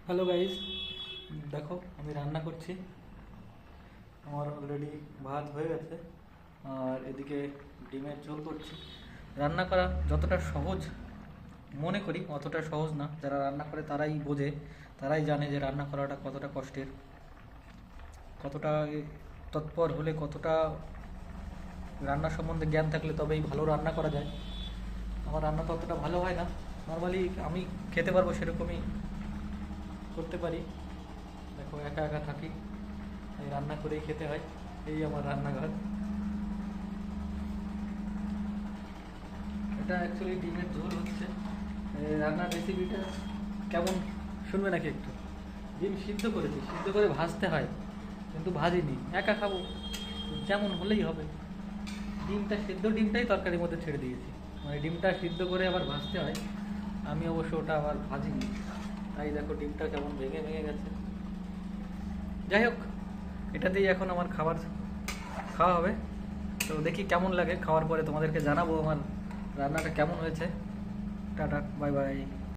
Hello guys, দেখো আমি রান্না করছি। আমার অলরেডি ভাত হয়ে গেছে আর এদিকে ডিমের ঝোল করছি। রান্না করা যতটা সহজ মনে করি অতটা সহজ না। যারা রান্না করে তারাই বোঝে, তারাই জানে যে রান্না করাটা কতটা কষ্টের, কতটা তৎপর হলে, কতটা রান্না সম্বন্ধে জ্ঞান থাকলে তবেই ভালো রান্না করা যায়। আমার রান্না তো অতটা ভালো হয় না, নর্মালি আমি খেতে পারবো সেরকমই করতে পারি। দেখো একা একা থাকি, এই রান্না করেই খেতে হয়। এই আমার রান্নাঘর। এটা অ্যাকচুয়ালি ডিমের ঝোল হচ্ছে। এই রান্নার রেসিপিটা কেমন শুনবে নাকি একটু? ডিম সিদ্ধ করেছি, সিদ্ধ করে ভাজতে হয়, কিন্তু ভাজিনি, একা খাবো, যেমন হলেই হবে। ডিমটা সিদ্ধ ডিমটাই তরকারির মধ্যে ছেড়ে দিয়েছি, মানে ডিমটা সিদ্ধ করে আবার ভাজতে হয়। আমি অবশ্য ওটা আবার ভাজিনি, তাই দেখো ডিমটা কেমন ভেঙে ভেঙে গেছে। যাই হোক, এটাতেই এখন আমার খাবার খাওয়া হবে। তো দেখি কেমন লাগে, খাওয়ার পরে তোমাদেরকে জানাবো আমার রান্নাটা কেমন হয়েছে। Tata, bye bye.